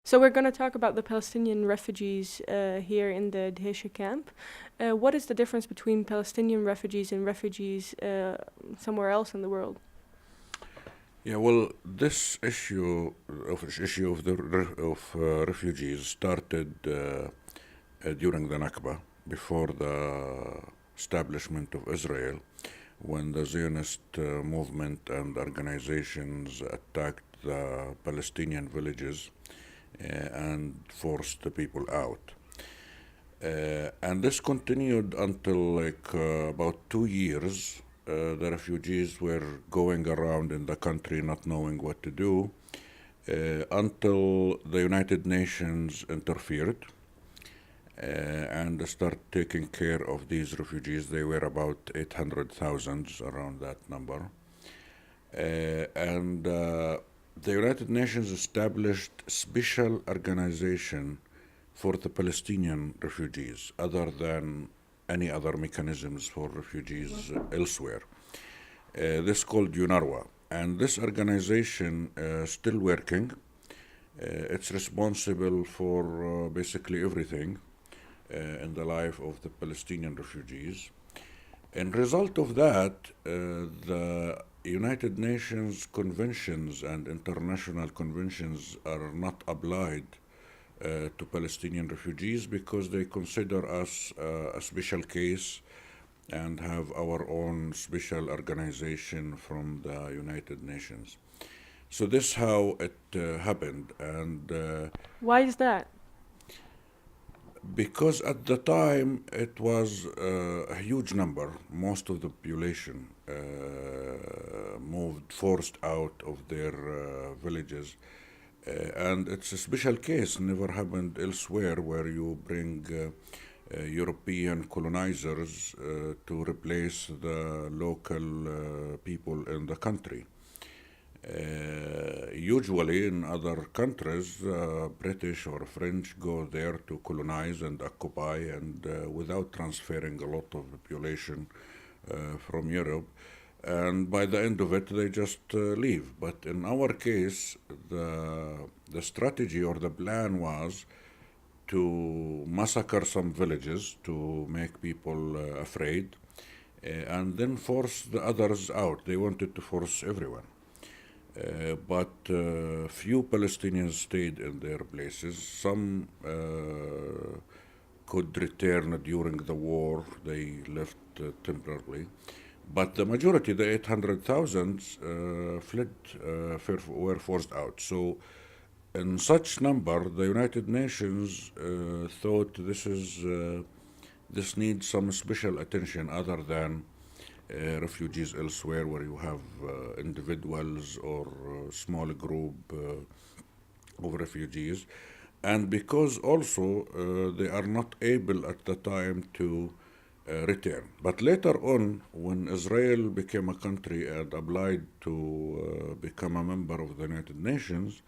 So we're going to talk about the Palestinian refugees here in the Dheisheh camp. What is the difference between Palestinian refugees and refugees somewhere else in the world? Yeah, well, this issue of refugees started during the Nakba, before the establishment of Israel, when the Zionist movement and organizations attacked the Palestinian villages and forced the people out. And this continued until about 2 years. The refugees were going around in the country not knowing what to do until the United Nations interfered and started taking care of these refugees. They were about 800,000, around that number. And the United Nations established special organization for the Palestinian refugees, other than any other mechanisms for refugees elsewhere. This is called UNRWA, and this organization still working. It's responsible for basically everything in the life of the Palestinian refugees. In result of that, the United Nations conventions and international conventions are not applied to Palestinian refugees because they consider us a special case and have our own special organization from the United Nations. So this is how it happened, and Why is that? because at the time it was a huge number, most of the population moved, forced out of their villages. And it's a special case, never happened elsewhere, where you bring European colonizers to replace the local people in the country. Usually in other countries, British or French go there to colonize and occupy, and without transferring a lot of population from Europe. And by the end of it, they just leave. But in our case, the strategy or the plan was to massacre some villages to make people afraid, and then force the others out. They wanted to force everyone. But few Palestinians stayed in their places. Some could return during the war. They left temporarily. But the majority, the 800,000, fled, were forced out. So, in such number, the United Nations thought this needs some special attention other than refugees elsewhere, where you have individuals or small group of refugees, and because also they are not able at the time to return. But later on, when Israel became a country and applied to become a member of the United Nations,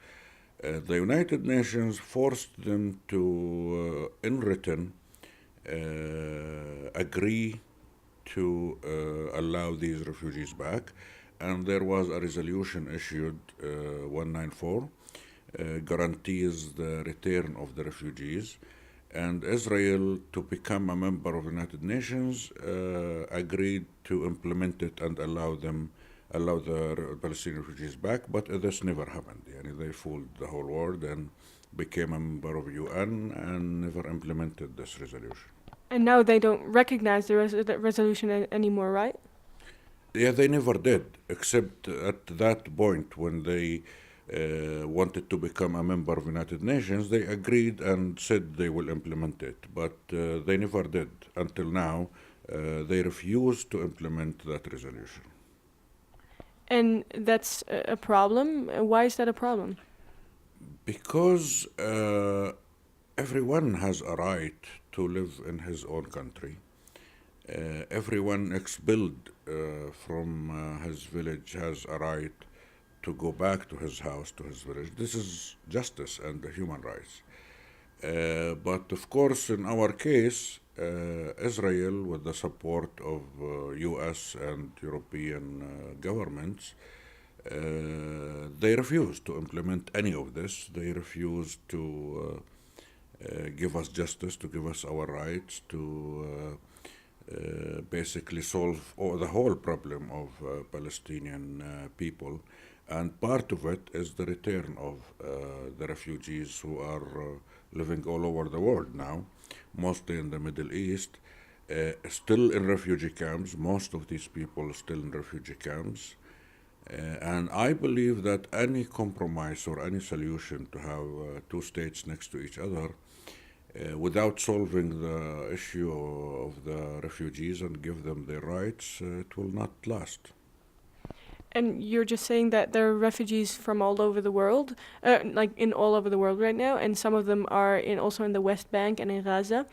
the United Nations forced them to, in written, agree to allow these refugees back. And there was a resolution issued, 194, guarantees the return of the refugees. And Israel, to become a member of the United Nations, agreed to implement it and allow the Palestinian refugees back. But this never happened. Yani they fooled the whole world and became a member of UN and never implemented this resolution. And now they don't recognize the resolution anymore, right? Yeah, they never did, except at that point when they wanted to become a member of United Nations, they agreed and said they will implement it, but they never did. Until now, they refuse to implement that resolution. And that's a problem. Why is that a problem? Because everyone has a right to live in his own country. Everyone expelled from his village has a right to go back to his house, to his village. This is justice and human rights. But of course, in our case, Israel, with the support of US and European governments, They refuse to implement any of this. They refuse to give us justice, to give us our rights, to basically solve the whole problem of Palestinian people. And part of it is the return of the refugees who are living all over the world now, mostly in the Middle East, still in refugee camps. Most of these people are still in refugee camps. And I believe that any compromise or any solution to have two states next to each other without solving the issue of the refugees and give them their rights, it will not last. And you're just saying that there are refugees from all over the world, like in all over the world right now, and some of them are also in the West Bank and in Gaza.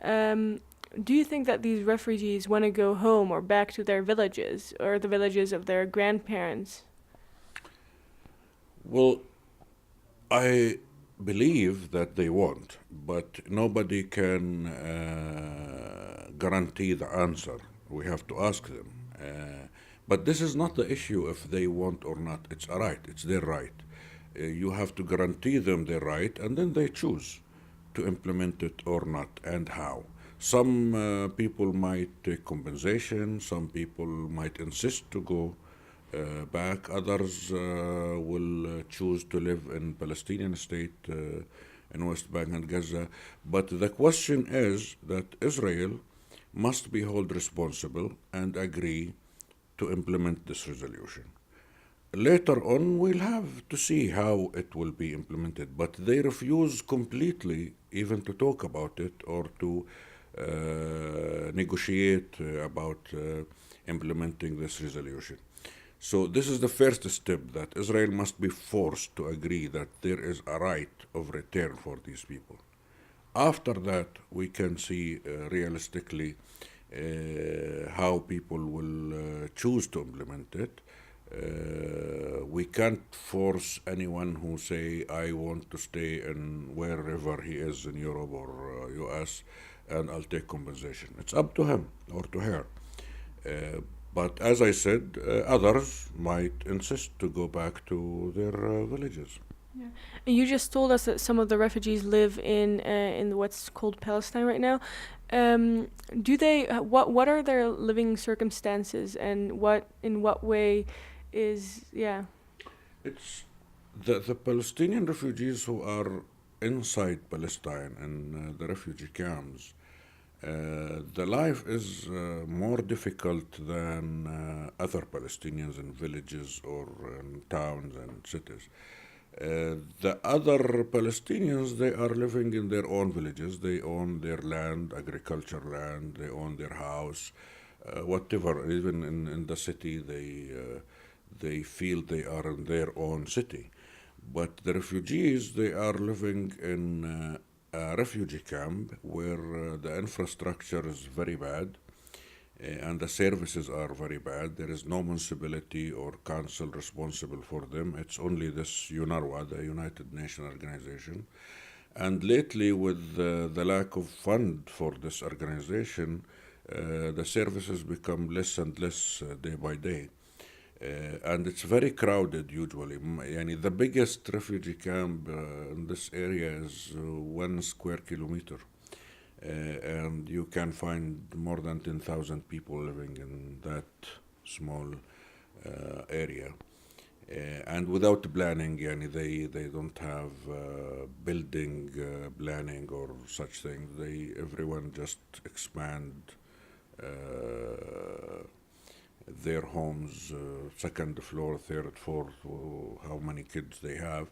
Um, do you think that these refugees want to go home or back to their villages or the villages of their grandparents? Well, I believe that they won't, but nobody can guarantee the answer. We have to ask them. But this is not the issue if they want or not. It's a right, it's their right. You have to guarantee them their right, and then they choose to implement it or not and how. Some people might take compensation, some people might insist to go back, others will choose to live in Palestinian state in West Bank and Gaza. But the question is that Israel must be held responsible and agree to implement this resolution. Later on, we'll have to see how it will be implemented, but they refuse completely even to talk about it or to negotiate about implementing this resolution. So this is the first step, that Israel must be forced to agree that there is a right of return for these people. After that, we can see realistically how people will choose to implement it. We can't force anyone who say, I want to stay in wherever he is in Europe or US and I'll take compensation. It's up to him or to her. But as I said, others might insist to go back to their villages. Yeah. And you just told us that some of the refugees live in what's called Palestine right now. Do they what are their living circumstances, and in what way is It's the Palestinian refugees who are inside Palestine in the refugee camps. The life is more difficult than other Palestinians in villages or in towns and cities. The other Palestinians, they are living in their own villages. They own their land, agriculture land. They own their house, whatever. Even in the city, they feel they are in their own city. But the refugees, they are living in a refugee camp where the infrastructure is very bad and the services are very bad. There is no municipality or council responsible for them. It's only this UNRWA, the United Nations organization. And lately, with the lack of fund for this organization, the services become less and less day by day. And it's very crowded usually. The biggest refugee camp in this area is 1 square kilometer. And you can find more than 10,000 people living in that small area. And without planning, they don't have building planning or such thing. Everyone just expand their homes, second floor, third, fourth, how many kids they have.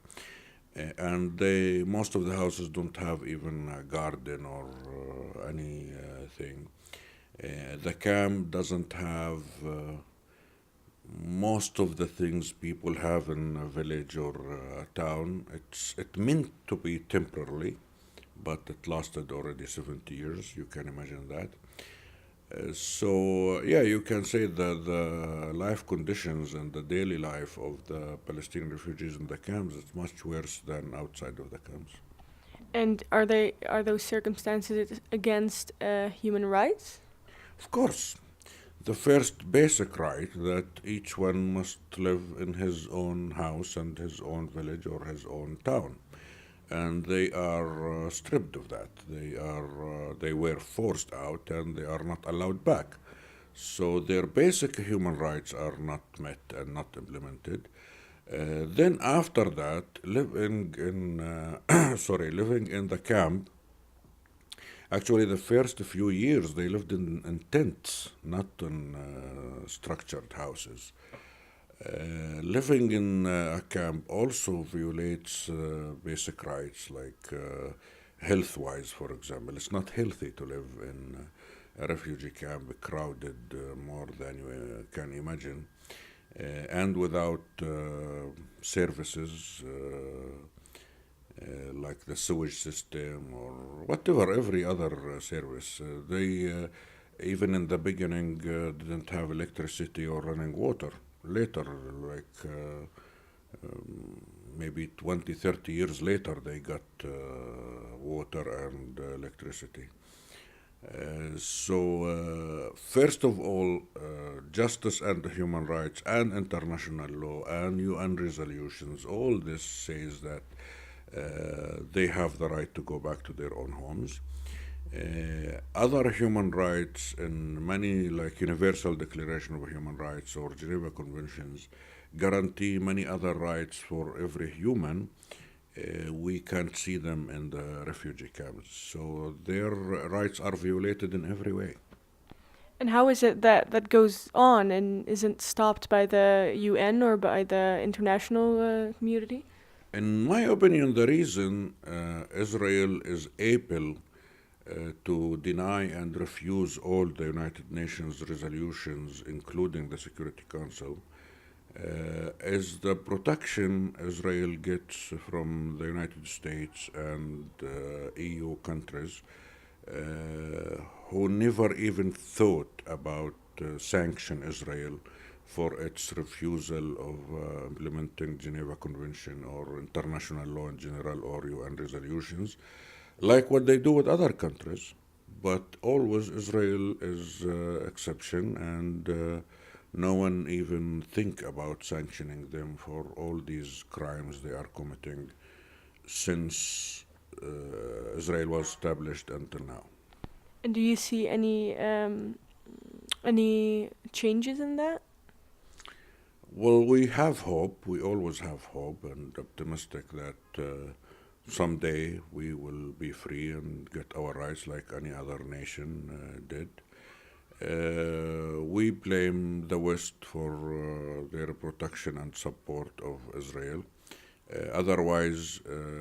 And most of the houses don't have even a garden or anything. The camp doesn't have most of the things people have in a village or a town. It meant to be temporarily, but it lasted already 70 years. You can imagine that. You can say that the life conditions and the daily life of the Palestinian refugees in the camps is much worse than outside of the camps. And are those circumstances against human rights? Of course, the first basic right that each one must live in his own house and his own village or his own town. And they are stripped of that. They were forced out and they are not allowed back. So their basic human rights are not met and not implemented. Then after that, living in living in the camp. Actually, the first few years they lived in tents, not in structured houses. Living in a camp also violates basic rights like health-wise, for example. It's not healthy to live in a refugee camp, crowded more than you can imagine, and without services like the sewage system or whatever, every other service. They, even in the beginning, didn't have electricity or running water. Later, like maybe 20, 30 years later, they got water and electricity. First of all, justice and human rights and international law and UN resolutions, all this says that they have the right to go back to their own homes. Other human rights in many, like Universal Declaration of Human Rights or Geneva Conventions, guarantee many other rights for every human. We can't see them in the refugee camps. So their rights are violated in every way. And how is it that that goes on and isn't stopped by the UN or by the international community? In my opinion, the reason Israel is able to deny and refuse all the United Nations resolutions, including the Security Council, is the protection Israel gets from the United States and EU countries who never even thought about sanction Israel for its refusal of implementing Geneva Convention or international law in general or UN resolutions, like what they do with other countries. But always Israel is exception, and no one even think about sanctioning them for all these crimes they are committing since Israel was established until now. And do you see any changes in that? Well, we have hope. We always have hope and optimistic that someday we will be free and get our rights like any other nation did. We blame the West for their protection and support of Israel. Otherwise,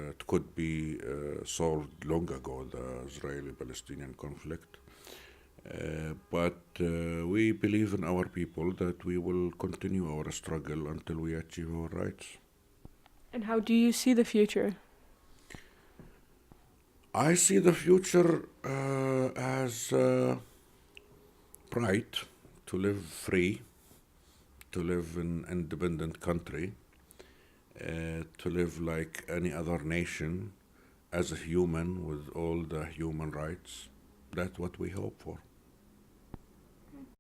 it could be solved long ago, the Israeli-Palestinian conflict. But we believe in our people that we will continue our struggle until we achieve our rights. And how do you see the future? I see the future as bright, to live free, to live in an independent country, to live like any other nation as a human with all the human rights. That's what we hope for.